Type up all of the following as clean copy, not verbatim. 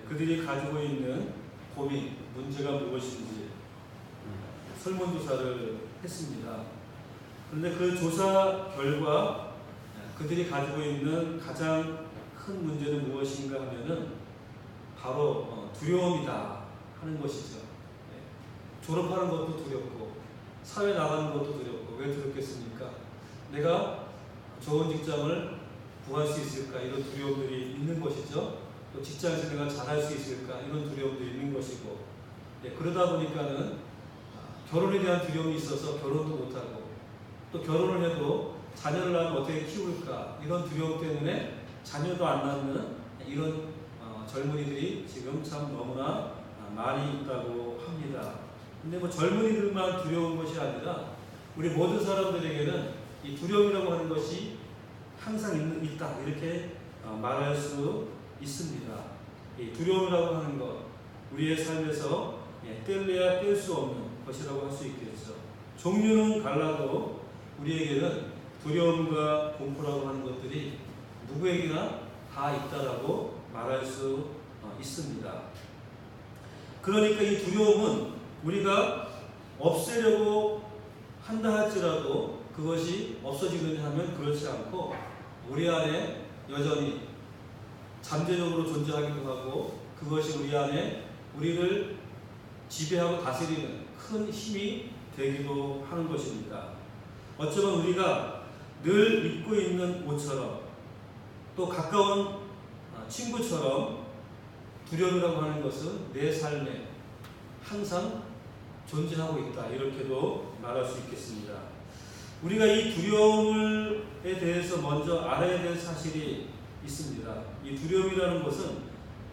그들이 가지고 있는 고민, 문제가 무엇인지 설문조사를 했습니다. 그런데 그 조사 결과 그들이 가지고 있는 가장 큰 문제는 무엇인가 하면은 바로 두려움이다 하는 것이죠. 졸업하는 것도 두렵고 사회 나가는 것도 두렵고. 왜 두렵겠습니까? 내가 좋은 직장을 구할 수 있을까 이런 두려움들이 있는 것이죠. 또 직장에서 내가 잘할 수 있을까 이런 두려움들이 있는 것이고. 그러다 보니까는 결혼에 대한 두려움이 있어서 결혼도 못하고, 또 결혼을 해도 자녀를 낳으면 어떻게 키울까 이런 두려움 때문에 자녀도 안 낳는 이런 젊은이들이 지금 참 너무나 많이 있다고 합니다. 근데 뭐 젊은이들만 두려운 것이 아니라 우리 모든 사람들에게는 이 두려움이라고 하는 것이 항상 있다 이렇게 말할 수 있습니다. 이 두려움이라고 하는 것, 우리의 삶에서 뗄래야 뗄 수 없는 것이라고 할 수 있겠죠. 종류는 달라도 우리에게는 두려움과 공포라고 하는 것들이 누구에게나 다 있다라고 말할 수 있습니다. 그러니까 이 두려움은 우리가 없애려고 한다 할지라도 그것이 없어지느냐 하면 그렇지 않고 우리 안에 여전히 잠재적으로 존재하기도 하고, 그것이 우리 안에 우리를 지배하고 다스리는 큰 힘이 되기도 하는 것입니다. 어쩌면 우리가 늘 입고 있는 옷처럼, 또 가까운 친구처럼 두려움이라고 하는 것은 내 삶에 항상 존재하고 있다 이렇게도 말할 수 있겠습니다. 우리가 이 두려움에 대해서 먼저 알아야 될 사실이 있습니다. 이 두려움이라는 것은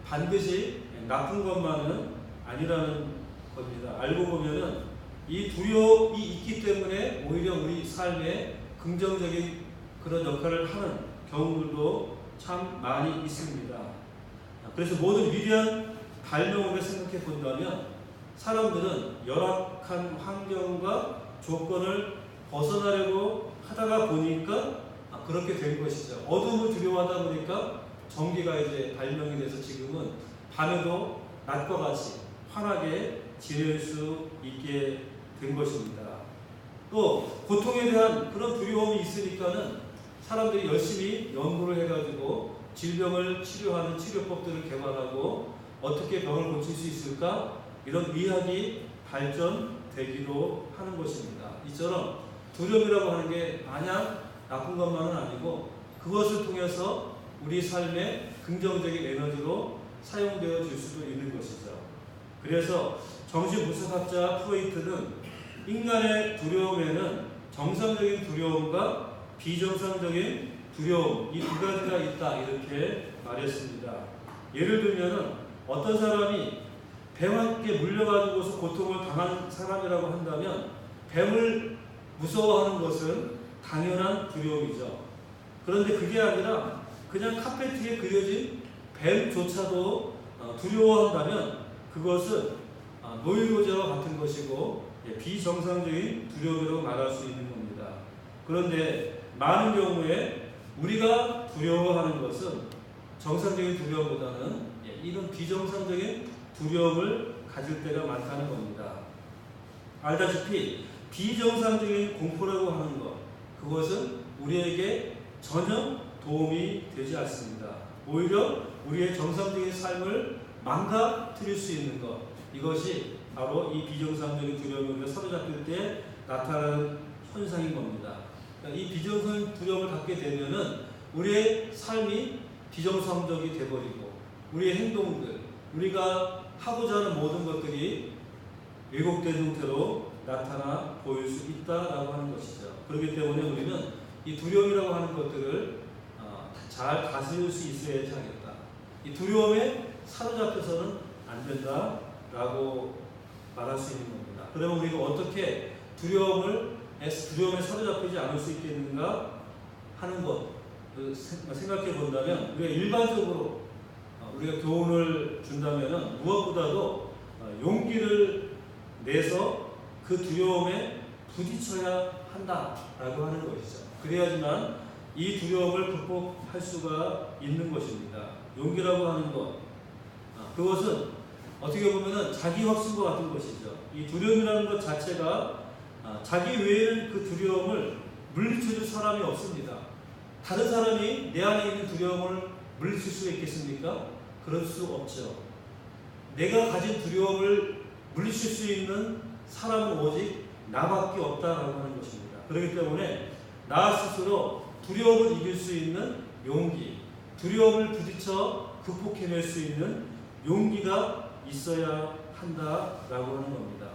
반드시 나쁜 것만은 아니라는 겁니다. 알고 보면은 이 두려움이 있기 때문에 오히려 우리 삶에 긍정적인 그런 역할을 하는 경우들도 참 많이 있습니다. 그래서 모든 위대한 발명을 생각해 본다면 사람들은 열악한 환경과 조건을 벗어나려고 하다가 보니까 그렇게 된 것이죠. 어둠을 두려워하다 보니까 전기가 이제 발명이 돼서 지금은 밤에도 낮과 같이 환하게 지낼 수 있게 된 것입니다. 또 고통에 대한 그런 두려움이 있으니까는 사람들이 열심히 연구를 해가지고 질병을 치료하는 치료법들을 개발하고 어떻게 병을 고칠 수 있을까 이런 의학이 발전되기도 하는 것입니다. 이처럼 두려움이라고 하는 게 마냥 나쁜 것만은 아니고 그것을 통해서 우리 삶에 긍정적인 에너지로 사용되어 줄 수도 있는 것이죠. 그래서 정신분석학자 프로이트는 인간의 두려움에는 정상적인 두려움과 비정상적인 두려움 이 두 가지가 있다 이렇게 말했습니다. 예를 들면 어떤 사람이 뱀에게 물려가지고서 고통을 당한 사람이라고 한다면 뱀을 무서워하는 것은 당연한 두려움이죠. 그런데 그게 아니라 그냥 카페트 위에 그려진 뱀조차도 두려워한다면 그것은 노이로제와 같은 것이고 비정상적인 두려움이라고 말할 수 있는 겁니다. 그런데 많은 경우에 우리가 두려워하는 것은 정상적인 두려움보다는 이런 비정상적인 두려움을 가질 때가 많다는 겁니다. 알다시피 비정상적인 공포라고 하는 것, 그것은 우리에게 전혀 도움이 되지 않습니다. 오히려 우리의 정상적인 삶을 망가뜨릴 수 있는 것, 이것이 바로 이 비정상적인 두려움을 사로잡힐 때 나타나는 현상인 겁니다. 그러니까 이 비정상적인 두려움을 갖게 되면은 우리의 삶이 비정상적이 되어버리고 우리의 행동들, 우리가 하고자 하는 모든 것들이 왜곡된 형태로 나타나 보일 수 있다라고 하는 것이죠. 그렇기 때문에 우리는 이 두려움이라고 하는 것들을 잘 다스릴 수 있어야지 하겠다. 이 두려움에 사로잡혀서는 안 된다라고 말할 수 있는 겁니다. 그러면 우리가 어떻게 두려움에 사로잡히지 않을 수 있겠는가 하는 것 생각해 본다면 우리가 일반적으로 우리가 교훈을 준다면 무엇보다도 용기를 내서 그 두려움에 부딪혀야 한다라고 하는 것이죠. 그래야지만 이 두려움을 극복할 수가 있는 것입니다. 용기라고 하는 것, 그것은 어떻게 보면은 자기 확신과 같은 것이죠. 이 두려움이라는 것 자체가 자기 외에는 그 두려움을 물리쳐줄 사람이 없습니다. 다른 사람이 내 안에 있는 두려움을 물리칠 수가 있겠습니까? 그럴 수 없죠. 내가 가진 두려움을 물리칠 수 있는 사람은 오직 나밖에 없다라고 하는 것입니다. 그렇기 때문에 나 스스로 두려움을 이길 수 있는 용기, 두려움을 부딪혀 극복해낼 수 있는 용기가 있어야 한다라고 하는 겁니다.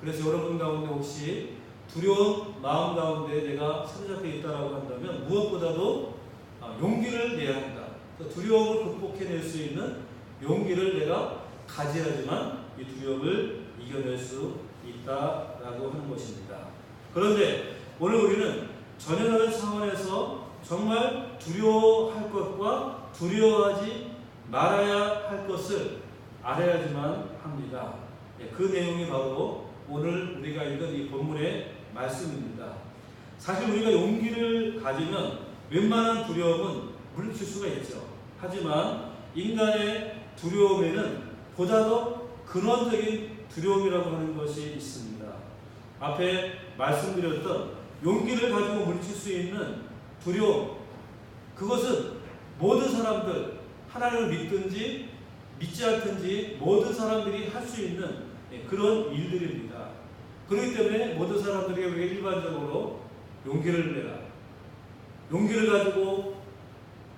그래서 여러분 가운데 혹시 두려운 마음 가운데 내가 사로잡혀 있다라고 한다면 무엇보다도 용기를 내야 한다. 두려움을 극복해낼 수 있는 용기를 내가 가져야지만 이 두려움을 이겨낼 수 있다라고 하는 것입니다. 그런데 오늘 우리는 전혀 다른 차원에서 정말 두려워할 것과 두려워하지 말아야 할 것을 알아야지만 합니다. 그 내용이 바로 오늘 우리가 읽은 이 본문의 말씀입니다. 사실 우리가 용기를 가지면 웬만한 두려움은 물리칠 수가 있죠. 하지만 인간의 두려움에는 보다 더 근원적인 두려움이라고 하는 것이 있습니다. 앞에 말씀드렸던 용기를 가지고 물리칠 수 있는 두려움, 그것은 모든 사람들, 하나님을 믿든지 믿지 않든지 모든 사람들이 할 수 있는 그런 일들입니다. 그렇기 때문에 모든 사람들에게 우리가 일반적으로 용기를 내라, 용기를 가지고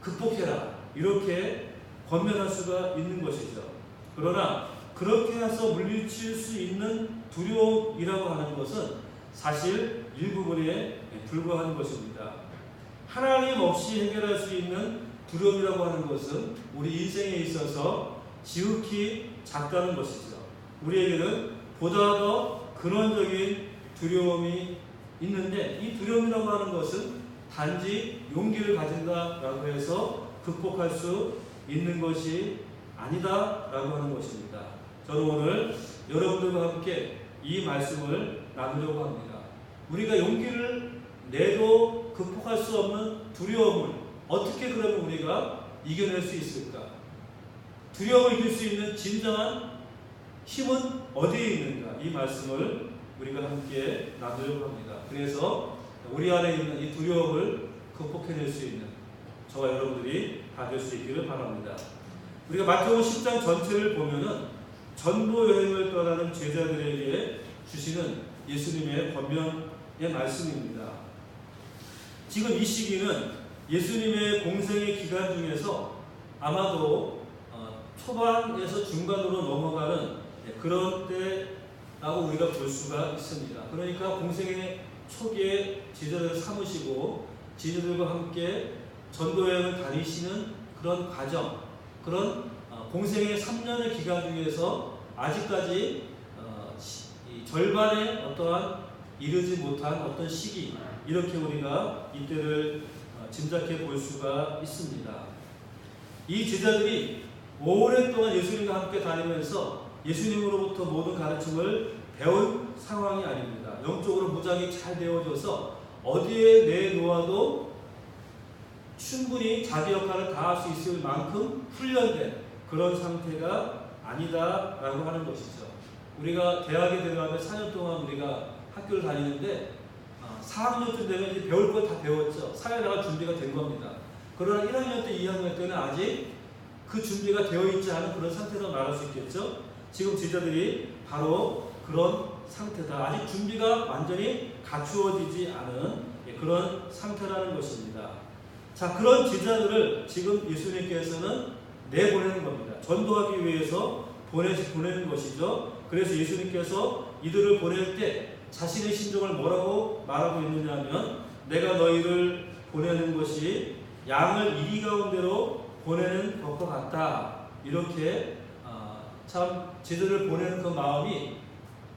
극복해라, 이렇게 권면할 수가 있는 것이죠. 그러나 그렇게 해서 물리칠 수 있는 두려움이라고 하는 것은 사실 일부분에 불과한 것입니다. 하나님 없이 해결할 수 있는 두려움이라고 하는 것은 우리 인생에 있어서 지극히 작다는 것이죠. 우리에게는 보다 더 근원적인 두려움이 있는데 이 두려움이라고 하는 것은 단지 용기를 가진다라고 해서 극복할 수 있는 것이 아니다라고 하는 것입니다. 저는 오늘 여러분들과 함께 이 말씀을 나누려고 합니다. 우리가 용기를 내도 극복할 수 없는 두려움을 어떻게 그러면 우리가 이겨낼 수 있을까? 두려움을 이길 수 있는 진정한 힘은 어디에 있는가? 이 말씀을 우리가 함께 나누려고 합니다. 그래서 우리 안에 있는 이 두려움을 극복해낼 수 있는 저와 여러분들이 다 될 수 있기를 바랍니다. 우리가 마태복음 10장 전체를 보면은 전도 여행을 떠나는 제자들에게 주시는 예수님의 권면의 말씀입니다. 지금 이 시기는 예수님의 공생의 기간 중에서 아마도 초반에서 중간으로 넘어가는 그런 때라고 우리가 볼 수가 있습니다. 그러니까 공생의 초기에 제자들을 삼으시고 제자들과 함께 전도여행을 다니시는 그런 과정, 그런 공생의 3년의 기간 중에서 아직까지 이 절반의 어떠한 이르지 못한 어떤 시기, 이렇게 우리가 이때를 짐작해 볼 수가 있습니다. 이 제자들이 오랫동안 예수님과 함께 다니면서 예수님으로부터 모든 가르침을 배운 상황이 아닙니다. 영적으로 무장이 잘 되어져서 어디에 내놓아도 충분히 자기 역할을 다할 수 있을 만큼 훈련된 그런 상태가 아니다라고 하는 것이죠. 우리가 대학에 들어가면 4년 동안 우리가 학교를 다니는데 4학년쯤 되면 이제 배울 걸 다 배웠죠. 사회에 나갈 준비가 된 겁니다. 그러나 1학년 때, 2학년 때는 아직 그 준비가 되어 있지 않은 그런 상태라고 말할 수 있겠죠. 지금 제자들이 바로 그런 상태다. 아직 준비가 완전히 갖추어지지 않은 그런 상태라는 것입니다. 자, 그런 제자들을 지금 예수님께서는 내보내는 겁니다. 전도하기 위해서 보내는 것이죠. 그래서 예수님께서 이들을 보낼 때 자신의 심정을 뭐라고 말하고 있느냐 하면 내가 너희를 보내는 것이 양을 이리 가운데로 보내는 것과 같다. 이렇게 참 제자들을 보내는 그 마음이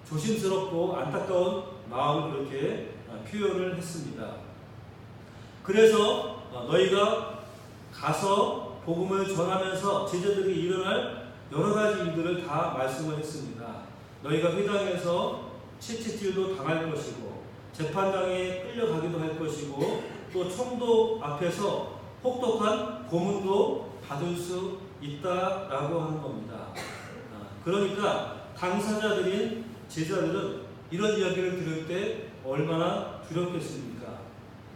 조심스럽고 안타까운 마음을 그렇게 표현을 했습니다. 그래서 너희가 가서 복음을 전하면서 제자들이 일어날 여러 가지 일들을 다 말씀을 했습니다. 너희가 회당에서 채찍질도 당할 것이고 재판장에 끌려가기도 할 것이고 또 총독 앞에서 혹독한 고문도 받을 수 있다라고 하는 겁니다. 그러니까 당사자들인 제자들은 이런 이야기를 들을 때 얼마나 두렵겠습니까?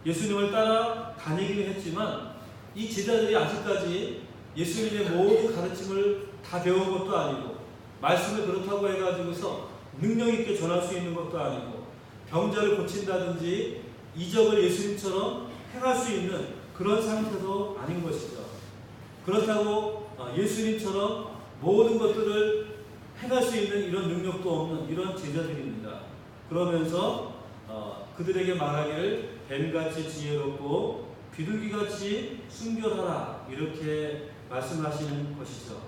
예수님을 따라 다니기는 했지만 이 제자들이 아직까지 예수님의 모든 가르침을 다 배운 것도 아니고 말씀을 그렇다고 해가지고서 능력 있게 전할 수 있는 것도 아니고 병자를 고친다든지 이적을 예수님처럼 행할 수 있는 그런 상태도 아닌 것이죠. 그렇다고 예수님처럼 모든 것들을 행할 수 있는 이런 능력도 없는 이런 제자들입니다. 그러면서 그들에게 말하기를 뱀같이 지혜롭고 비둘기같이 순결하라 이렇게 말씀하시는 것이죠.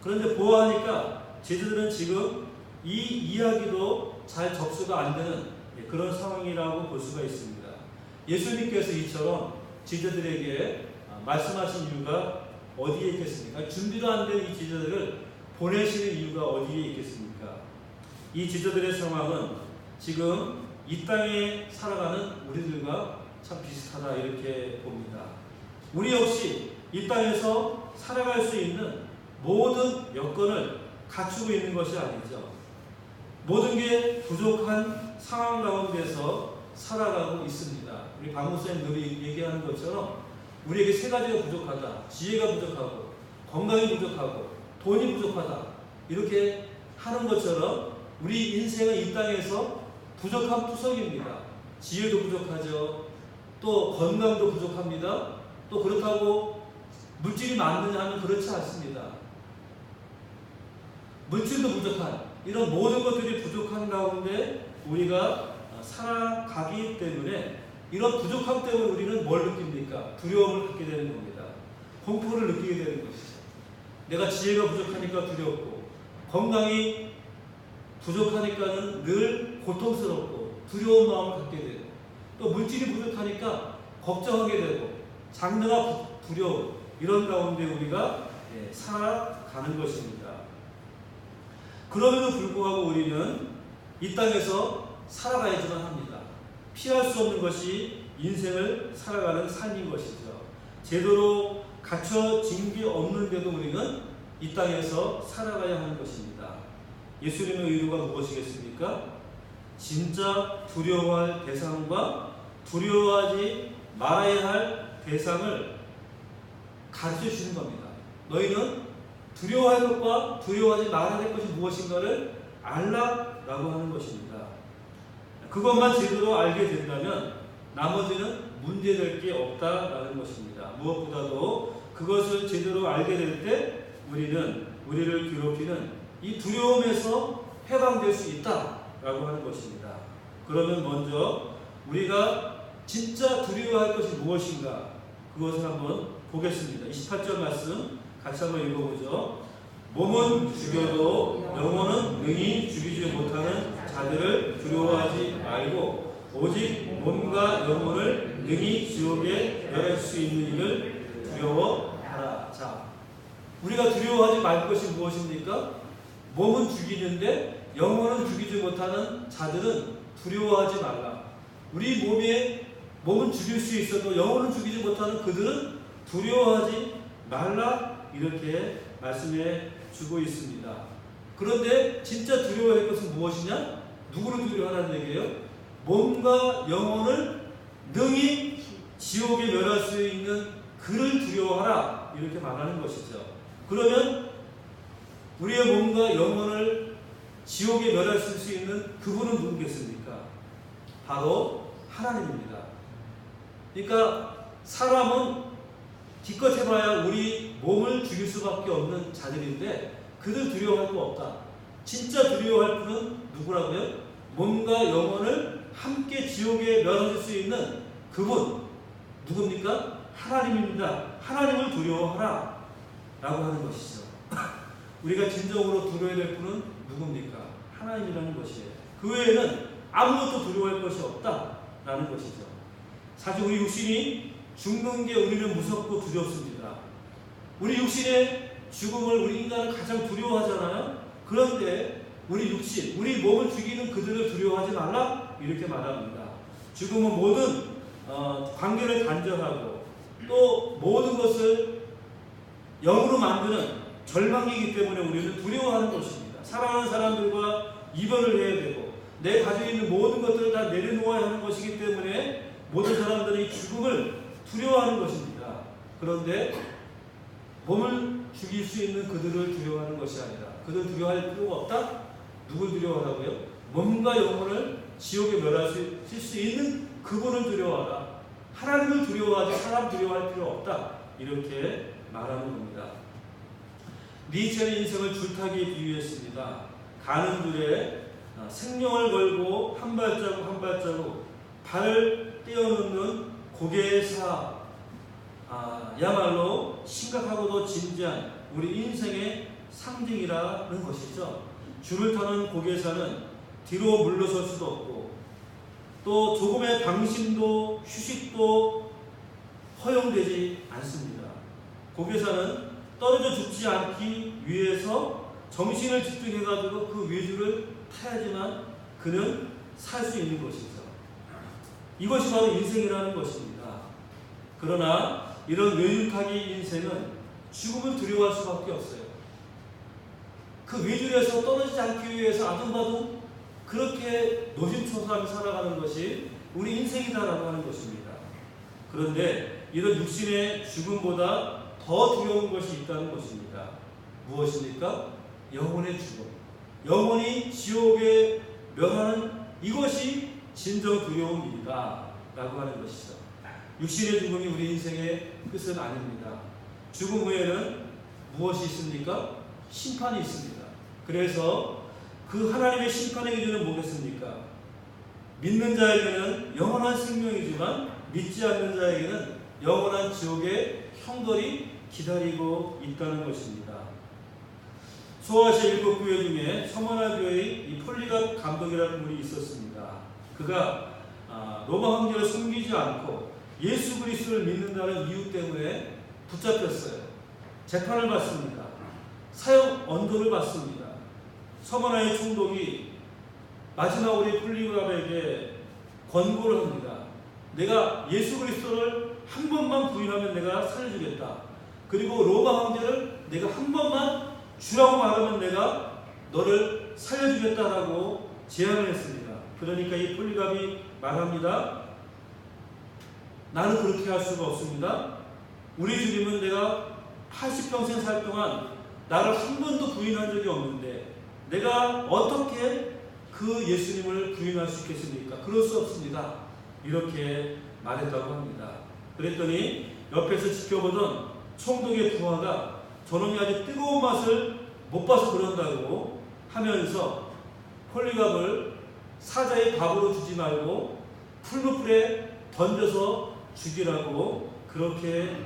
그런데 보아하니까 제자들은 지금 이 이야기도 잘 접수가 안 되는 그런 상황이라고 볼 수가 있습니다. 예수님께서 이처럼 제자들에게 말씀하신 이유가 어디에 있겠습니까? 준비도 안 된 이 제자들을 보내시는 이유가 어디에 있겠습니까? 이 제자들의 상황은 지금 이 땅에 살아가는 우리들과 참 비슷하다 이렇게 봅니다. 우리 역시 이 땅에서 살아갈 수 있는 모든 여건을 갖추고 있는 것이 아니죠. 모든 게 부족한 상황 가운데서 살아가고 있습니다. 우리 박 목사님 늘 얘기하는 것처럼 우리에게 세 가지가 부족하다. 지혜가 부족하고 건강이 부족하고 돈이 부족하다. 이렇게 하는 것처럼 우리 인생은 이 땅에서 부족한 투성입니다. 지혜도 부족하죠. 또 건강도 부족합니다. 또 그렇다고 물질이 많느냐 하면 그렇지 않습니다. 물질도 부족한 이런 모든 것들이 부족한 가운데 우리가 살아가기 때문에 이런 부족함 때문에 우리는 뭘 느낍니까? 두려움을 갖게 되는 겁니다. 공포를 느끼게 되는 것이죠. 내가 지혜가 부족하니까 두렵고 건강이 부족하니까는 늘 고통스럽고 두려운 마음을 갖게 되고 또 물질이 부족하니까 걱정하게 되고 장래가 두려운 이런 가운데 우리가 살아가는 것입니다. 그럼에도 불구하고 우리는 이 땅에서 살아가야지만 합니다. 피할 수 없는 것이 인생을 살아가는 삶인 것이죠. 제대로 갖춰진 게 없는데도 우리는 이 땅에서 살아가야 하는 것입니다. 예수님의 의도가 무엇이겠습니까? 진짜 두려워할 대상과 두려워하지 말아야 할 대상을 가르쳐 주시는 겁니다. 너희는 두려워할 것과 두려워하지 말아야 할 것이 무엇인가를 알라라고 하는 것입니다. 그것만 제대로 알게 된다면 나머지는 문제될 게 없다라는 것입니다. 무엇보다도 그것을 제대로 알게 될 때 우리는 우리를 괴롭히는 이 두려움에서 해방될 수 있다라고 하는 것입니다. 그러면 먼저 우리가 진짜 두려워할 것이 무엇인가 그것을 한번 보겠습니다. 28절 말씀 같이 한번 읽어보죠. 몸은 죽여도 영혼은 능히 죽이지 못하는 자들을 두려워하지 말고 오직 몸과 영혼을 능히 지옥에 멸할 수 있는 이를 두려워하라. 자, 우리가 두려워하지 말 것이 무엇입니까? 몸은 죽이는데 영혼은 죽이지 못하는 자들은 두려워하지 말라. 우리 몸은 죽일 수 있어도 영혼은 죽이지 못하는 그들은 두려워하지 말라. 이렇게 말씀해 주고 있습니다. 그런데 진짜 두려워할 것은 무엇이냐? 누구를 두려워하는 얘기예요? 몸과 영혼을 능히 지옥에 멸할 수 있는 그를 두려워하라. 이렇게 말하는 것이죠. 그러면 우리의 몸과 영혼을 지옥에 멸할 수 있는 그분은 누구겠습니까? 바로 하나님입니다. 그러니까 사람은 기껏 해봐야 우리 몸을 죽일 수밖에 없는 자들인데 그들 두려워할 거 없다. 진짜 두려워할 분은 누구라고요? 몸과 영혼을 함께 지옥에 멸하실 수 있는 그분 누굽니까? 하나님입니다. 하나님을 두려워하라 라고 하는 것이죠. 우리가 진정으로 두려워야 될 분은 누굽니까? 하나님이라는 것이에요. 그 외에는 아무것도 두려워할 것이 없다라는 것이죠. 사실 우리 육신이 죽는 게 우리는 무섭고 두렵습니다. 우리 육신의 죽음을 우리 인간은 가장 두려워하잖아요. 그런데 우리 육신, 우리 몸을 죽이는 그들을 두려워하지 말라 이렇게 말합니다. 죽음은 모든 관계를 단절하고 또 모든 것을 영으로 만드는 절망이기 때문에 우리는 두려워하는 것입니다. 사랑하는 사람들과 이별을 해야 되고 내 가지고 있는 모든 것들을 다 내려놓아야 하는 것이기 때문에 모든 사람들이 죽음을 두려워하는 것입니다. 그런데 몸을 죽일 수 있는 그들을 두려워하는 것이 아니라 그들 두려워할 필요가 없다? 누굴 두려워하라고요? 몸과 영혼을 지옥에 멸하실 수 있는 그분을 두려워하라. 하나님을 두려워하지 사람 두려워할 필요 없다. 이렇게 말하는 겁니다. 니체는 인생을 줄타기에 비유했습니다. 가는 길에 생명을 걸고 한 발자국 한 발자국 발을 떼어놓는 고개사 야말로 심각하고도 진지한 우리 인생의 상징이라는 것이죠. 줄을 타는 고개사는 뒤로 물러설 수도 없고 또 조금의 방심도 휴식도 허용되지 않습니다. 고개사는 떨어져 죽지 않기 위해서 정신을 집중해가지고 그 위주를 타야지만 그는 살 수 있는 것이죠. 이것이 바로 인생이라는 것입니다. 그러나 이런 외줄타기 인생은 죽음을 두려워할 수밖에 없어요. 그 위줄에서 떨어지지 않기 위해서 아둥바둥 그렇게 노심초사하며 살아가는 것이 우리 인생이다라고 하는 것입니다. 그런데 이런 육신의 죽음보다 더 두려운 것이 있다는 것입니다. 무엇입니까? 영혼의 죽음. 영혼이 지옥에 멸하는 이것이 진정 두려운 일이다 라고 하는 것이죠. 육신의 죽음이 우리 인생의 끝은 아닙니다. 죽음 후에는 무엇이 있습니까? 심판이 있습니다. 그래서 그 하나님의 심판의 기준은 뭐겠습니까? 믿는 자에게는 영원한 생명이지만 믿지 않는 자에게는 영원한 지옥의 형벌이 기다리고 있다는 것입니다. 소아시아 7교회 중에 서머나 교회의 이 폴리갑 감독이라는 분이 있었습니다. 그가 로마 황제를 섬기지 않고 예수 그리스도를 믿는다는 이유 때문에 붙잡혔어요. 재판을 받습니다. 사형 언도를 받습니다. 서머나의 총독이 마지막으로 폴리갑에게 권고를 합니다. 내가 예수 그리스도를 한 번만 부인하면 내가 살려주겠다. 그리고 로마 황제를 내가 한 번만 주라고 말하면 내가 너를 살려주겠다라고 제안을 했습니다. 그러니까 이 폴리갑이 말합니다. 나는 그렇게 할 수가 없습니다. 우리 주님은 내가 80평생 살 동안 나를 한 번도 부인한 적이 없는데 내가 어떻게 그 예수님을 부인할 수 있겠습니까? 그럴 수 없습니다. 이렇게 말했다고 합니다. 그랬더니 옆에서 지켜보던 총독의 부하가 저놈이 아주 뜨거운 맛을 못 봐서 그런다고 하면서 폴리갑을 사자의 밥으로 주지 말고 풀무불에 던져서 죽이라고 그렇게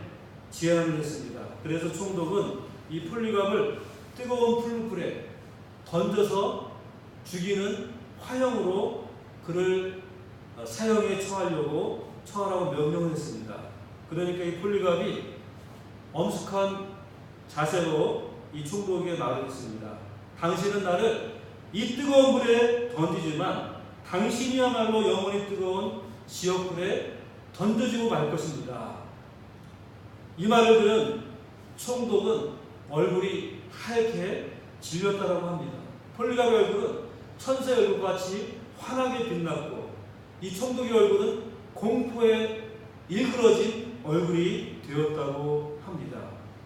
제안을 했습니다. 그래서 총독은 이 폴리갑을 뜨거운 풀무불에 던져서 죽이는 화형으로 그를 사형에 처하라고 명령을 했습니다. 그러니까 이 폴리갑이 엄숙한 자세로 이 총독에게 말을 했습니다. 당신은 나를 이 뜨거운 불에 던지지만 당신이야말로 영원히 뜨거운 지옥불에 던져지고 말 것입니다. 이 말을 들은 총독은 얼굴이 하얗게 질렸다라고 합니다. 폴리갑의 얼굴은 천사의 얼굴같이 환하게 빛났고 이 총독의 얼굴은 공포에 일그러진 얼굴이 되었다고 합니다.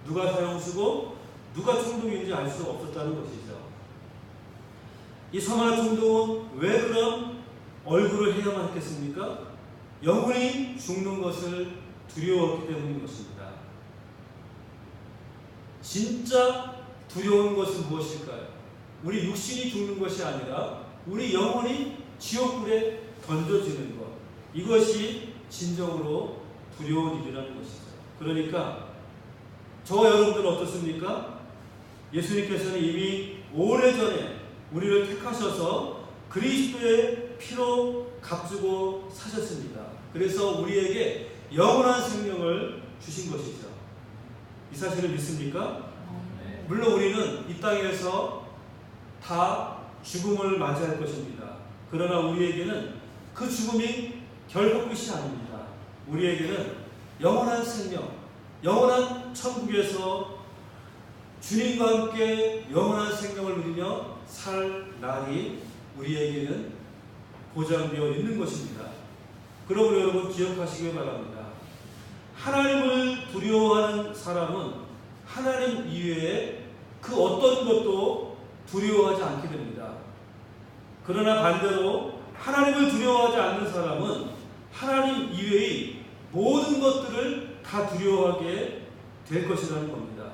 누가 사형수고 누가 총독인지 알 수 없었다는 것이죠. 이 서머나 총독은 왜 그런 얼굴을 해야만 했겠습니까? 영혼이 죽는 것을 두려웠기 때문인 것입니다. 진짜 두려운 것은 무엇일까요? 우리 육신이 죽는 것이 아니라 우리 영혼이 지옥불에 던져지는 것. 이것이 진정으로 두려운 일이라는 것이죠. 그러니까 저와 여러분들은 어떻습니까? 예수님께서는 이미 오래전에 우리를 택하셔서 그리스도의 피로 값주고 사셨습니다. 그래서 우리에게 영원한 생명을 주신 것이죠. 이 사실을 믿습니까? 물론 우리는 이 땅에서 다 죽음을 맞이할 것입니다. 그러나 우리에게는 그 죽음이 결코 끝이 아닙니다. 우리에게는 영원한 생명, 영원한 천국에서 주님과 함께 영원한 생명을 누리며 살 날이 우리에게는 보장되어 있는 것입니다. 그러므로 여러분 기억하시기 바랍니다. 하나님을 두려워하는 사람은 하나님 이외에 그 어떤 것도 두려워하지 않게 됩니다. 그러나 반대로 하나님을 두려워하지 않는 사람은 하나님 이외의 모든 것들을 다 두려워하게 될 것이라는 겁니다.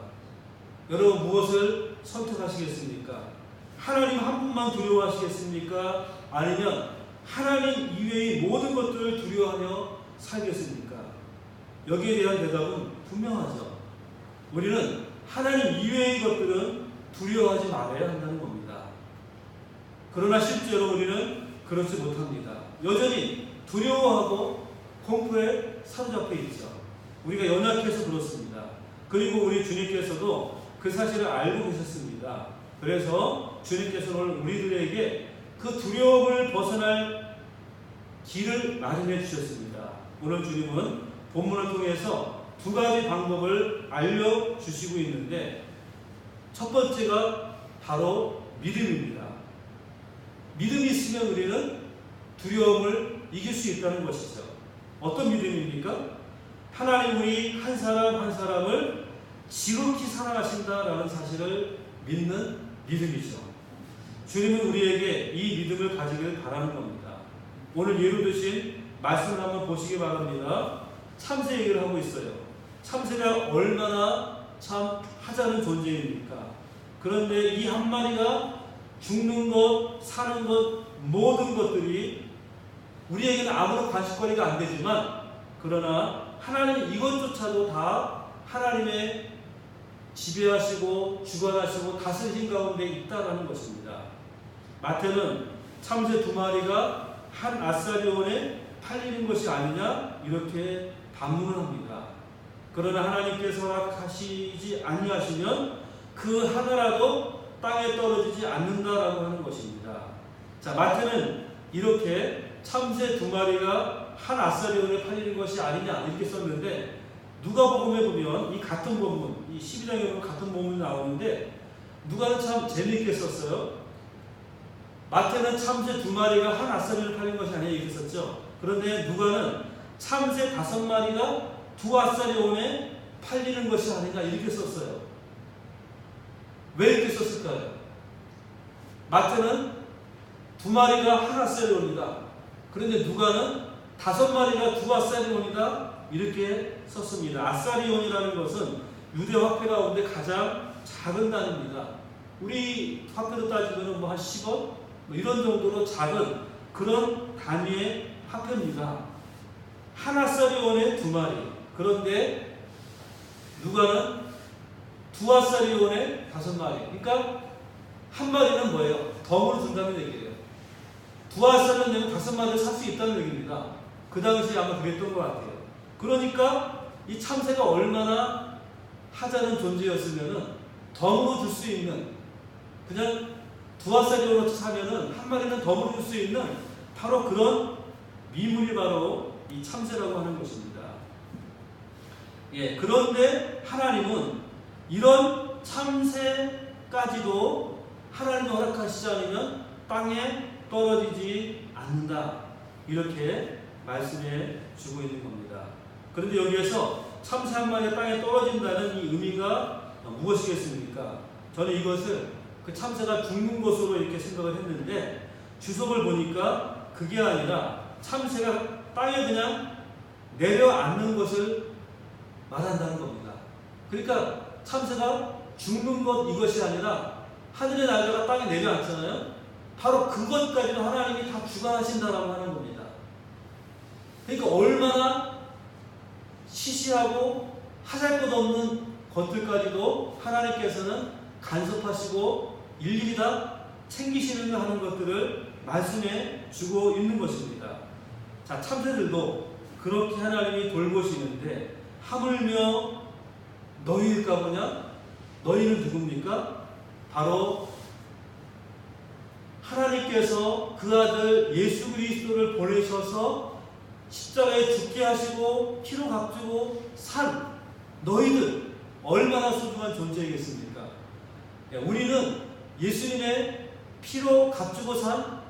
여러분 무엇을 선택하시겠습니까? 하나님 한 분만 두려워하시겠습니까? 아니면 하나님 이외의 모든 것들을 두려워하며 살겠습니까? 여기에 대한 대답은 분명하죠. 우리는 하나님 이외의 것들은 두려워하지 말아야 한다는 겁니다. 그러나 실제로 우리는 그렇지 못합니다. 여전히 두려워하고 공포에 사로잡혀 있죠. 우리가 연약해서 그렇습니다. 그리고 우리 주님께서도 그 사실을 알고 계셨습니다. 그래서 주님께서는 오늘 우리들에게 그 두려움을 벗어날 길을 마련해 주셨습니다. 오늘 주님은 본문을 통해서 두 가지 방법을 알려주시고 있는데 첫 번째가 바로 믿음입니다. 믿음이 있으면 우리는 두려움을 이길 수 있다는 것이죠. 어떤 믿음입니까? 하나님 우리 한 사람 한 사람을 지극히 사랑하신다라는 사실을 믿는 믿음이죠. 주님은 우리에게 이 믿음을 가지길 바라는 겁니다. 오늘 예로 드신 말씀을 한번 보시기 바랍니다. 참새 얘기를 하고 있어요. 참새가 얼마나 참 하찮은 존재입니까? 그런데 이 한 마리가 죽는 것, 사는 것, 모든 것들이 우리에게는 아무런 관심거리가 안 되지만 그러나 하나님 이것조차도 다 하나님의 지배하시고 주관하시고 다스리신 가운데 있다라는 것입니다. 마태는 참새 두 마리가 한 아사리온에 팔리는 것이 아니냐 이렇게 반문을 합니다. 그러나 하나님께서 허락하시지 아니하시면 그 하나라도 땅에 떨어지지 않는다라고 하는 것입니다. 자, 마태는 이렇게 참새 두 마리가 한 아사리온에 팔리는 것이 아니냐 이렇게 썼는데 누가복음에 보면 이 같은 본문, 이 12장에 보면 같은 본문이 나오는데 누가는 참 재미있게 썼어요. 마태는 참새 두 마리가 한 아사리온에 팔린 것이 아니냐 이렇게 썼죠. 그런데 누가는 참새 5마리가 두 아사리온에 팔리는 것이 아닌가 이렇게 썼어요. 왜 이렇게 썼을까요? 마태는 두 마리가 한 아사리온이다. 그런데 누가는 5마리가 두 아사리온이다. 이렇게 썼습니다. 아사리온이라는 것은 유대 화폐 가운데 가장 작은 단위입니다. 우리 화폐로 따지면 뭐 한 10원? 뭐 이런 정도로 작은 그런 단위의 화폐입니다. 한 아사리온에 두 마리. 그런데 누가는 두 아사리온에 5마리. 그러니까 한 마리는 뭐예요? 덤으로 둔다는 얘기예요. 두 아사리온 되면 5마리를 살 수 있다는 얘기입니다. 그 당시에 아마 그랬던 것 같아요. 그러니까 이 참새가 얼마나 하찮은 존재였으면은 덤으로 줄 수 있는 그냥 두 아사리온으로 사면은 한 마리는 덤으로 줄 수 있는 바로 그런 미물이 바로 이 참새라고 하는 것입니다. 예, 그런데 하나님은 이런 참새까지도 하나님이 허락하시지 않으면 땅에 떨어지지 않는다. 이렇게 말씀해 주고 있는 겁니다. 그런데 여기에서 참새 한 마리가 땅에 떨어진다는 이 의미가 무엇이겠습니까? 저는 이것을 그 참새가 죽는 것으로 이렇게 생각을 했는데 주석을 보니까 그게 아니라 참새가 땅에 그냥 내려앉는 것을 말한다는 겁니다. 그러니까 참새가 죽는 것 이것이 아니라 하늘의 날개가 땅에 내려앉잖아요. 바로 그것까지도 하나님이 다 주관하신다라고 하는 겁니다. 그러니까 얼마나 시시하고 하잘것없는 것들까지도 하나님께서는 간섭하시고 일일이 다 챙기시는 하는 것들을 말씀해 주고 있는 것입니다. 자, 참새들도 그렇게 하나님이 돌보시는데 하물며 너희일까 보냐? 너희는 누굽니까? 바로 하나님께서 그 아들 예수 그리스도를 보내셔서 십자가에 죽게 하시고 피로 값주고 산 너희들 얼마나 소중한 존재이겠습니까? 우리는 예수님의 피로 값주고 산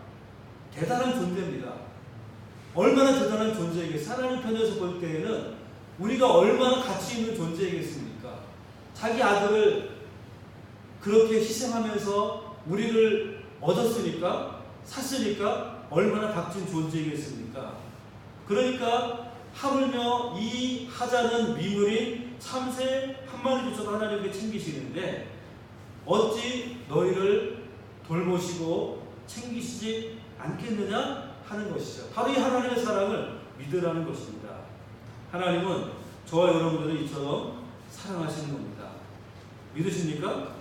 대단한 존재입니다. 얼마나 대단한 존재이겠어요? 하나님 편에서 볼 때에는 우리가 얼마나 가치 있는 존재이겠습니까? 자기 아들을 그렇게 희생하면서 우리를 얻었으니까, 샀으니까 얼마나 값진 존재이겠습니까? 그러니까 하물며 이 하자는 미물인 참새 한 마리조차도 하나님께 챙기시는데 어찌 너희를 돌보시고 챙기시지 않겠느냐 하는 것이죠. 바로 이 하나님의 사랑을 믿으라는 것입니다. 하나님은 저와 여러분들을 이처럼 사랑하시는 겁니다. 믿으십니까?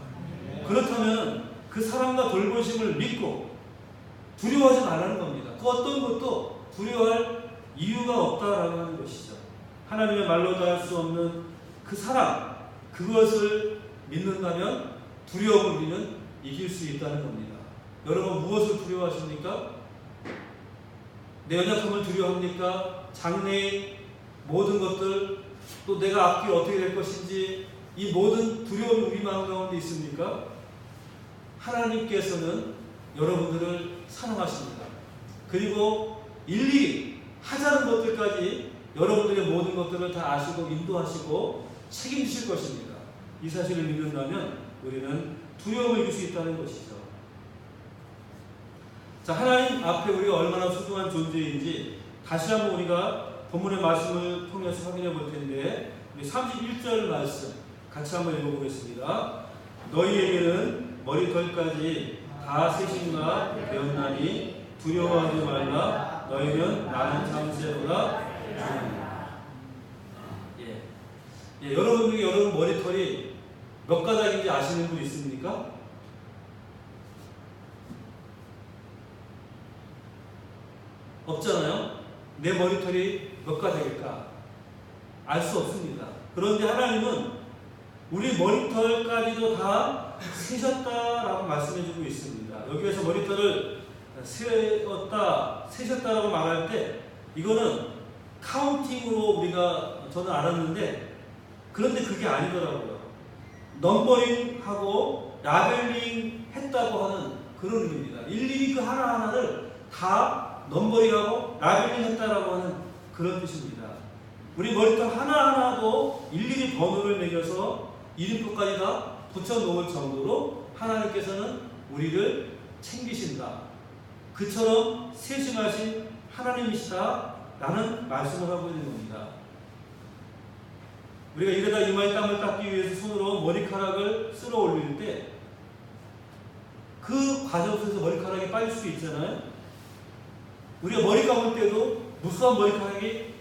그렇다면 그 사랑과 돌보심을 믿고 두려워하지 말라는 겁니다. 그 어떤 것도 두려워할 이유가 없다라고 하는 것이죠. 하나님의 말로 다 할 수 없는 그 사랑, 그것을 믿는다면 두려움을 우리는 이길 수 있다는 겁니다. 여러분 무엇을 두려워하십니까? 내 연약함을 두려워합니까? 장래의 모든 것들, 또 내가 앞뒤 어떻게 될 것인지, 이 모든 두려움이 우리 마음 가운데 있습니까? 하나님께서는 여러분들을 사랑하십니다. 그리고 일일이 하자는 것들까지 여러분들의 모든 것들을 다 아시고 인도하시고 책임지실 것입니다. 이 사실을 믿는다면 우리는 두려움을 이길 수 있다는 것이죠. 자, 하나님 앞에 우리가 얼마나 소중한 존재인지 다시 한번 우리가 본문의 말씀을 통해서 확인해 볼 텐데, 우리 31절 말씀 같이 한번 읽어보겠습니다. 너희에게는 머리털까지 다 세심과 되었나니 두려워하지 말라. 너희는 나는 참새보다 중하니라. 여러분 중에 여러분 머리털이 몇 가닥인지 아시는 분 있습니까? 없잖아요. 내 머리털이 몇 가닥일까? 알 수 없습니다. 그런데 하나님은 우리 머리털까지도 다 세셨다라고 말씀해주고 있습니다. 여기에서 머리털을 세셨다라고 말할 때 이거는 카운팅으로 저는 알았는데, 그런데 그게 아니더라고요. 넘버링하고 라벨링 했다고 하는 그런 의미입니다. 일일이 그 하나하나를 다 넘버링하고 라벨링 했다라고 하는 그런 뜻입니다. 우리 머리털 하나하나도 일일이 번호를 매겨서 이름표까지 다 붙여놓을 정도로 하나님께서는 우리를 챙기신다. 그처럼 세심하신 하나님이시다 라는 말씀을 하고 있는 겁니다. 우리가 이러다 이마에 땀을 닦기 위해서 손으로 머리카락을 쓸어 올릴 때 그 과정 속에서 머리카락이 빠질 수 있잖아요. 우리가 머리 감을 때도 무수한 머리카락이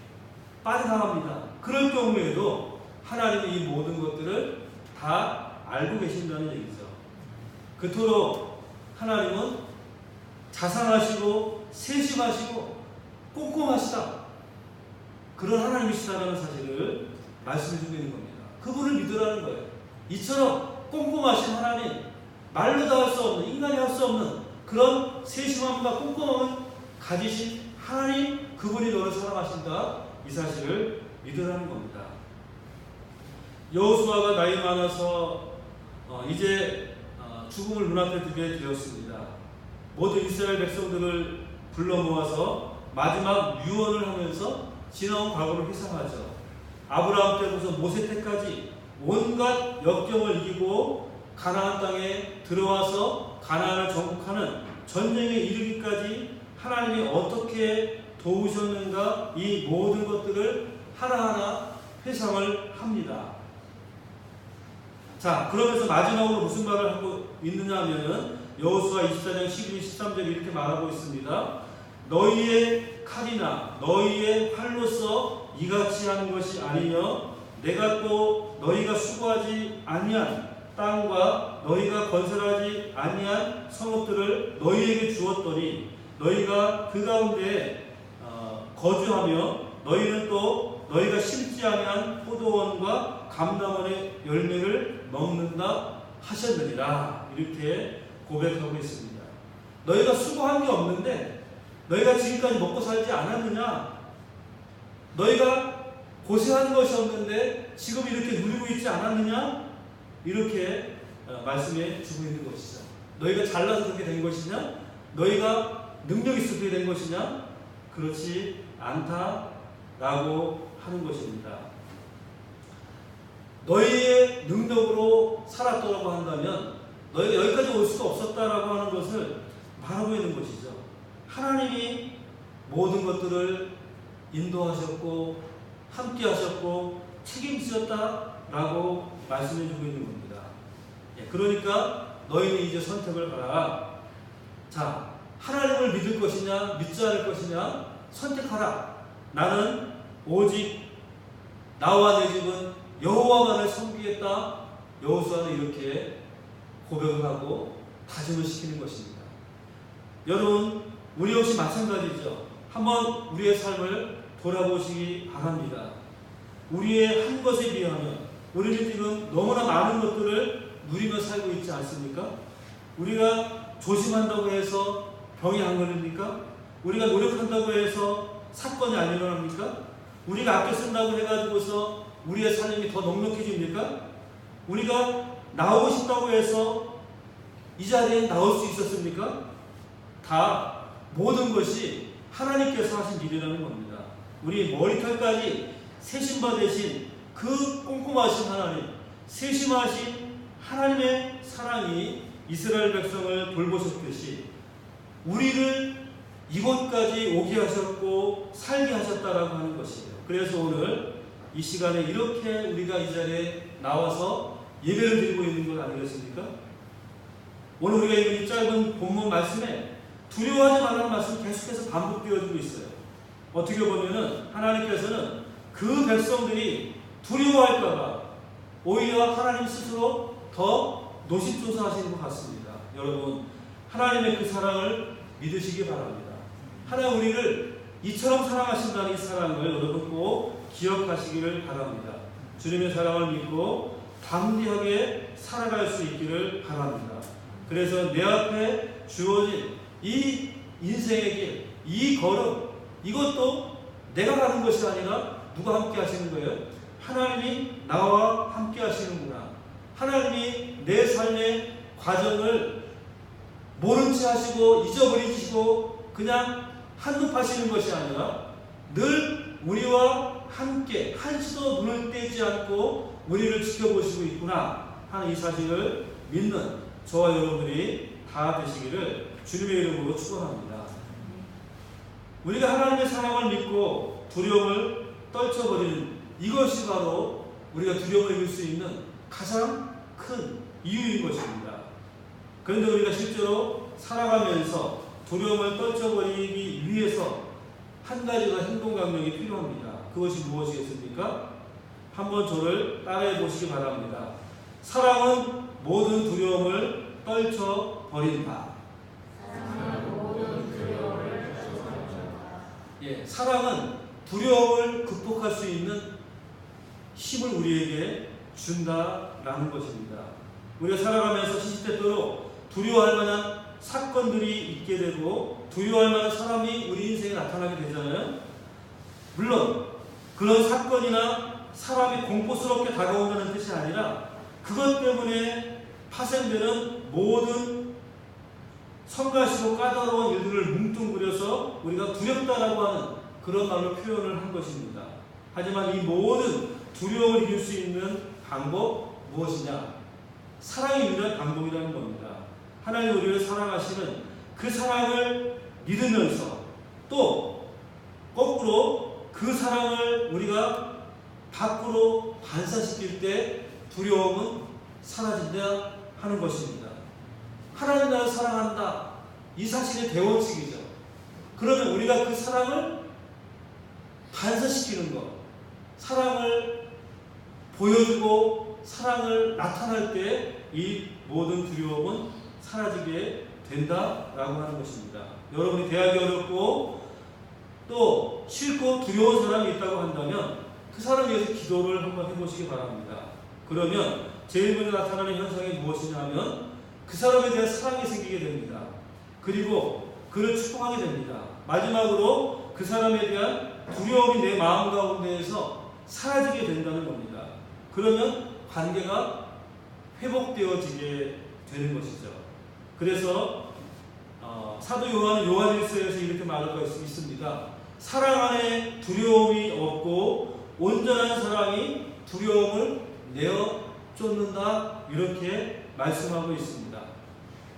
빠져나갑니다. 그럴 경우에도 하나님이 이 모든 것들을 다 알고 계신다는 얘기죠. 그토록 하나님은 자상하시고 세심하시고 꼼꼼하시다, 그런 하나님이시다라는 사실을 말씀해 주고 있는 겁니다. 그분을 믿으라는 거예요. 이처럼 꼼꼼하신 하나님, 말로 다 할 수 없는, 인간이 할 수 없는 그런 세심함과 꼼꼼함을 가지신 하나님, 그분이 너를 사랑하신다, 이 사실을 믿으라는 겁니다. 여호수아가 나이 많아서 이제 죽음을 눈앞에 두게 되었습니다. 모든 이스라엘 백성들을 불러 모아서 마지막 유언을 하면서 지나온 과거를 회상하죠. 아브라함 때부터 모세 때까지 온갖 역경을 이기고 가나안 땅에 들어와서 가나안을 정복하는 전쟁에 이르기까지 하나님이 어떻게 도우셨는가, 이 모든 것들을 하나하나 회상을 합니다. 자, 그러면서 마지막으로 무슨 말을 하고 있느냐 하면은 여호수아 24장 12, 13절 이렇게 말하고 있습니다. 너희의 칼이나 너희의 활로서 이같이 하는 것이 아니며 내가 또 너희가 수고하지 아니한 땅과 너희가 건설하지 아니한 성읍들을 너희에게 주었더니 너희가 그 가운데 거주하며 너희는 또 너희가 심지 아니한 포도원과 감람원의 열매를 먹는다 하셨느니라. 이렇게 고백하고 있습니다. 너희가 수고한 게 없는데 너희가 지금까지 먹고 살지 않았느냐? 너희가 고생한 것이 없는데 지금 이렇게 누리고 있지 않았느냐? 이렇게 말씀해 주고 있는 것이죠. 너희가 잘나서 그렇게 된 것이냐? 너희가 능력 있어 그렇게 된 것이냐? 그렇지 않다라고 하는 것입니다. 너희의 능력으로 살았다고 한다면 너희가 여기까지 올 수가 없었다라고 하는 것을 말하고 있는 것이죠. 하나님이 모든 것들을 인도하셨고 함께 하셨고 책임지셨다라고 말씀해 주고 있는 겁니다. 그러니까 너희는 이제 선택을 하라. 자, 하나님을 믿을 것이냐 믿지 않을 것이냐 선택하라. 나는 오직 나와 내 집은 여호와만을 섬기겠다. 여호수아는 이렇게 고백을 하고 다짐을 시키는 것입니다. 여러분, 우리 역시 마찬가지죠. 한번 우리의 삶을 돌아보시기 바랍니다. 우리의 한 것에 비하면 우리는 지금 너무나 많은 것들을 누리며 살고 있지 않습니까? 우리가 조심한다고 해서 병이 안 걸립니까? 우리가 노력한다고 해서 사건이 안 일어납니까? 우리가 아껴 쓴다고 해가지고서 우리의 삶이 더 넉넉해집니까? 우리가 나오고 싶다고 해서 이 자리에 나올 수 있었습니까? 다 모든 것이 하나님께서 하신 일이라는 겁니다. 우리 머리털까지 세심받으신 그 꼼꼼하신 하나님, 세심하신 하나님의 사랑이 이스라엘 백성을 돌보셨듯이 우리를 이곳까지 오게 하셨고 살게 하셨다라고 하는 것이에요. 그래서 오늘 이 시간에 이렇게 우리가 이 자리에 나와서 예배를 드리고 있는 것 아니겠습니까? 오늘 우리가 읽은 이 짧은 본문 말씀에 두려워하지 말라는 말씀이 계속해서 반복되어지고 있어요. 어떻게 보면은 하나님께서는 그 백성들이 두려워할까봐 오히려 하나님 스스로 더 노심초사하시는 것 같습니다. 여러분, 하나님의 그 사랑을 믿으시기 바랍니다. 하나님 우리를 이처럼 사랑하신다는 이 사랑을 여러분 꼭 기억하시기를 바랍니다. 주님의 사랑을 믿고 담대하게 살아갈 수 있기를 바랍니다. 그래서 내 앞에 주어진 이 인생의 길, 이 걸음, 이것도 내가 가는 것이 아니라 누가 함께 하시는 거예요? 하나님이 나와 함께 하시는구나. 하나님이 내 삶의 과정을 모른 채 하시고 잊어버리시고 그냥 한눈파시는 것이 아니라 늘 우리와 함께 한시도 눈을 떼지 않고 우리를 지켜보시고 있구나 하는 이 사실을 믿는 저와 여러분들이 다 되시기를 주님의 이름으로 축원합니다. 우리가 하나님의 사랑을 믿고 두려움을 떨쳐버리는 이것이 바로 우리가 두려움을 이길 수 있는 가장 큰 이유인 것입니다. 그런데 우리가 실제로 살아가면서 두려움을 떨쳐버리기 위해서 한 가지 더 행동 강령이 필요합니다. 그것이 무엇이겠습니까? 한번 저를 따라해 보시기 바랍니다. 사랑은 모든 두려움을 떨쳐버린다. 사랑은 두려움을 극복할 수 있는 힘을 우리에게 준다라는 것입니다. 우리가 살아가면서 시시때때로 두려워할 만한 사건들이 있게 되고 두려워할 만한 사람이 우리 인생에 나타나게 되잖아요. 물론 그런 사건이나 사람이 공포스럽게 다가온다는 뜻이 아니라 그것 때문에 파생되는 모든 성가시고 까다로운 일들을 뭉뚱그려서 우리가 두렵다라고 하는 그런 말로 표현을 한 것입니다. 하지만 이 모든 두려움을 이길 수 있는 방법 무엇이냐? 사랑이 유일한 방법이라는 겁니다. 하나님 우리를 사랑하시는 그 사랑을 믿으면서 또 거꾸로 그 사랑을 우리가 밖으로 반사시킬 때 두려움은 사라진다 하는 것입니다. 하나님 나를 사랑한다. 이 사실의 대원칙이죠. 그러면 우리가 그 사랑을 반사시키는 것, 사랑을 보여주고 사랑을 나타날 때 이 모든 두려움은 사라지게 된다라고 하는 것입니다. 여러분이 대하기 어렵고 또 싫고 두려운 사람이 있다고 한다면 그 사람에 위해서 기도를 한번 해보시기 바랍니다. 그러면 제일 먼저 나타나는 현상이 무엇이냐면 그 사람에 대한 사랑이 생기게 됩니다. 그리고 그를 축복하게 됩니다. 마지막으로 그 사람에 대한 두려움이 내 마음 가운데에서 사라지게 된다는 겁니다. 그러면 관계가 회복되어지게 되는 것이죠. 그래서 사도 요한은 요한일서에서 이렇게 말하고 있습니다. 사랑 안에 두려움이 없고 온전한 사랑이 두려움을 내어 쫓는다, 이렇게 말씀하고 있습니다.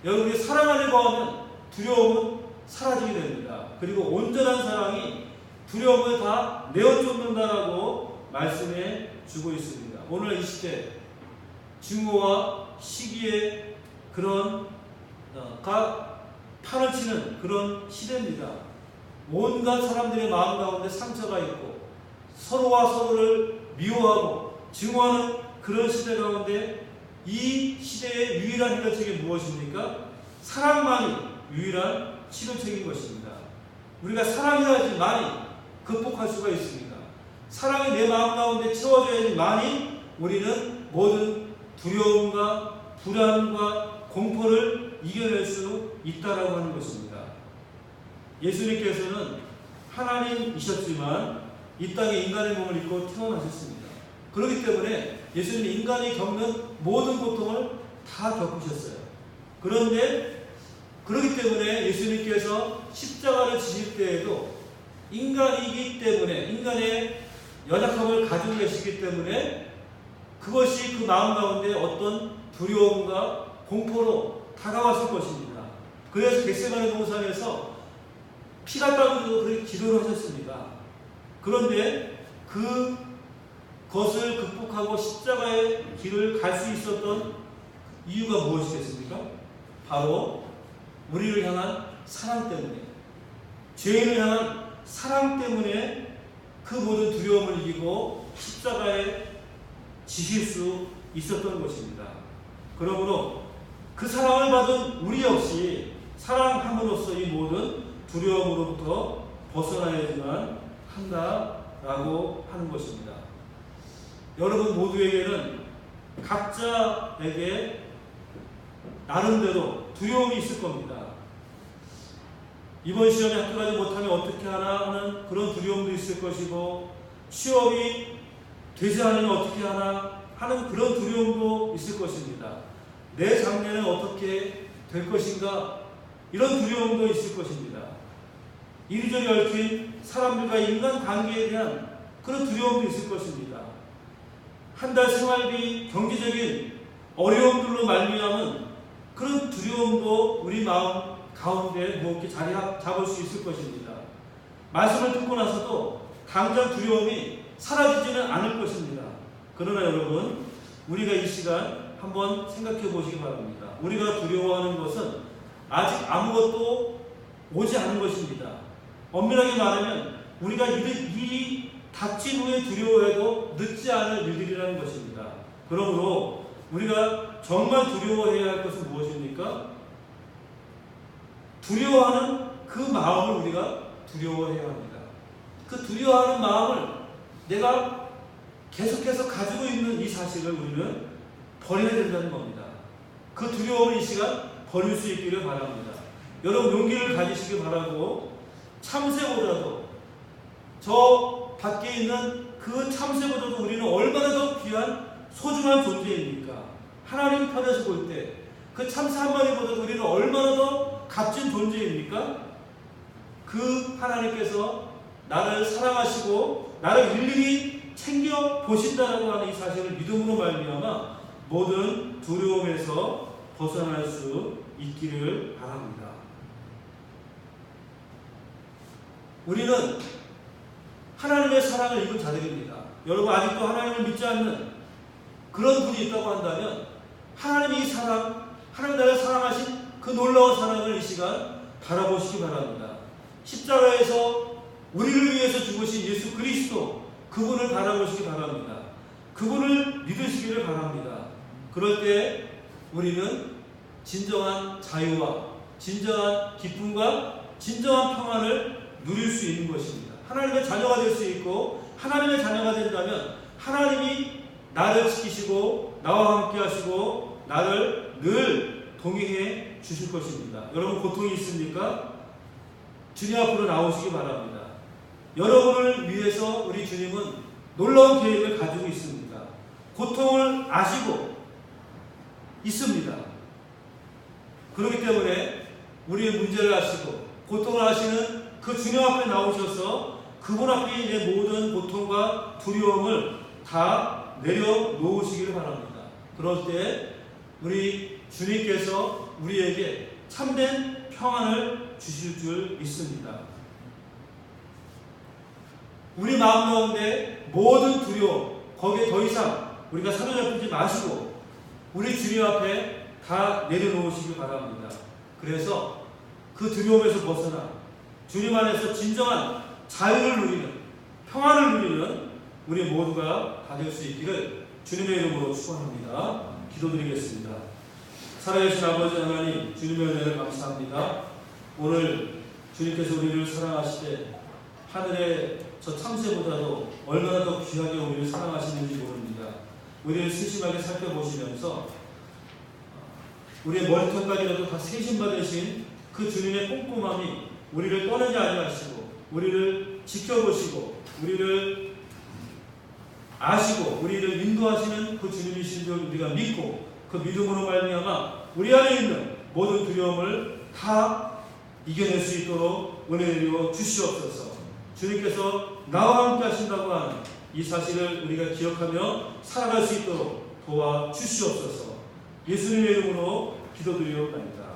여러분이 사랑 안에 거하면 두려움은 사라지게 됩니다. 그리고 온전한 사랑이 두려움을 다 내어 쫓는다라고 말씀해 주고 있습니다. 오늘 이 시대 증오와 시기의 그런 판을 치는 그런 시대입니다. 온갖 사람들의 마음 가운데 상처가 있고 서로와 서로를 미워하고 증오하는 그런 시대 가운데 이 시대의 유일한 해결책이 무엇입니까? 사랑만이 유일한 치료책인 것입니다. 우리가 사랑해야지만이 극복할 수가 있습니다. 사랑이 내 마음 가운데 채워져야지만이 우리는 모든 두려움과 불안과 공포를 이겨낼 수 있다라고 하는 것입니다. 예수님께서는 하나님이셨지만 이 땅에 인간의 몸을 입고 태어나셨습니다. 그렇기 때문에 예수님은 인간이 겪는 모든 고통을 다 겪으셨어요. 그런데 그렇기 때문에 예수님께서 십자가를 지실 때에도 인간이기 때문에, 인간의 연약함을 가지고 계시기 때문에 그것이 그 마음 가운데 어떤 두려움과 공포로 다가왔을 것입니다. 그래서 겟세마네 동산에서 피가 땀으로 그렇게 기도를 하셨습니다. 그런데 그것을 극복하고 십자가의 길을 갈 수 있었던 이유가 무엇이겠습니까? 바로 우리를 향한 사랑 때문에, 죄인을 향한 사랑 때문에 그 모든 두려움을 이기고 십자가에 지실 수 있었던 것입니다. 그러므로 그 사랑을 받은 우리 역시 사랑함으로써 이 모든 두려움으로부터 벗어나야지만 한다라고 하는 것입니다. 여러분 모두에게는 각자에게 나름대로 두려움이 있을 겁니다. 이번 시험에 합격하지 못하면 어떻게 하나 하는 그런 두려움도 있을 것이고, 취업이 되지 않으면 어떻게 하나 하는 그런 두려움도 있을 것입니다. 내 장래는 어떻게 될 것인가, 이런 두려움도 있을 것입니다. 이리저리 얽힌 사람들과 인간관계에 대한 그런 두려움도 있을 것입니다. 한 달 생활비, 경제적인 어려움들로 말미암은 그런 두려움도 우리 마음 가운데 무겁게 자리 잡을 수 있을 것입니다. 말씀을 듣고 나서도 당장 두려움이 사라지지는 않을 것입니다. 그러나 여러분, 우리가 이 시간 한번 생각해 보시기 바랍니다. 우리가 두려워하는 것은 아직 아무것도 오지 않은 것입니다. 엄밀하게 말하면 우리가 일이 닥친 후에 두려워해도 늦지 않을 일들이라는 것입니다. 그러므로 우리가 정말 두려워해야 할 것은 무엇입니까? 두려워하는 그 마음을 우리가 두려워해야 합니다. 그 두려워하는 마음을 내가 계속해서 가지고 있는 이 사실을 우리는 버려야 된다는 겁니다. 그 두려움을 이 시간 버릴 수 있기를 바랍니다. 여러분 용기를 가지시기 바라고, 참새보다도 저 밖에 있는 그 참새보다도 우리는 얼마나 더 귀한 소중한 존재입니까? 하나님 편에서 볼 때 그 참새 한 마리보다도 우리는 얼마나 더 값진 존재입니까? 그 하나님께서 나를 사랑하시고 나를 일일이 챙겨 보신다라고 하는 이 사실을 믿음으로 말미암아 모든 두려움에서 벗어날 수 있기를 바랍니다. 우리는 하나님의 사랑을 입은 자들입니다. 여러분 아직도 하나님을 믿지 않는 그런 분이 있다고 한다면 하나님의 이 사랑, 하나님 나를 사랑하신 그 놀라운 사랑을 이 시간 바라보시기 바랍니다. 십자가에서 우리를 위해서 죽으신 예수 그리스도, 그분을 바라보시기 바랍니다. 그분을 믿으시기를 바랍니다. 그럴 때 우리는 진정한 자유와 진정한 기쁨과 진정한 평안을 누릴 수 있는 것입니다. 하나님의 자녀가 될 수 있고, 하나님의 자녀가 된다면 하나님이 나를 지키시고 나와 함께 하시고 나를 늘 동행해 주실 것입니다. 여러분 고통이 있습니까? 주님 앞으로 나오시기 바랍니다. 여러분을 위해서 우리 주님은 놀라운 계획을 가지고 있습니다. 고통을 아시고 있습니다. 그렇기 때문에 우리의 문제를 아시고 고통을 아시는 그 주님 앞에 나오셔서 그분 앞에 내 모든 고통과 두려움을 다 내려놓으시기를 바랍니다. 그럴 때 우리 주님께서 우리에게 참된 평안을 주실 줄 믿습니다. 우리 마음 가운데 모든 두려움, 거기에 더 이상 우리가 사로잡히지 마시고 우리 주님 앞에 다 내려놓으시길 바랍니다. 그래서 그 두려움에서 벗어나 주님 안에서 진정한 자유를 누리는, 평안을 누리는 우리 모두가 다 될 수 있기를 주님의 이름으로 축원합니다. 기도드리겠습니다. 살아계신 아버지 하나님, 주님의 은혜를 감사합니다. 오늘 주님께서 우리를 사랑하시되 하늘의 저 참새보다도 얼마나 더 귀하게 우리를 사랑하시는지 모릅니다. 우리를 세심하게 살펴보시면서 우리의 머리털까지라도 다 세심받으신 그 주님의 꼼꼼함이 우리를 떠나지 아니하시고 우리를 지켜보시고 우리를 아시고 우리를 인도하시는 그 주님이신 줄 우리가 믿고 그 믿음으로 말미암아 우리 안에 있는 모든 두려움을 다 이겨낼 수 있도록 은혜 내려 주시옵소서. 주님께서 나와 함께 하신다고 하는 이 사실을 우리가 기억하며 살아갈 수 있도록 도와 주시옵소서. 예수님의 이름으로 기도드리옵나이다.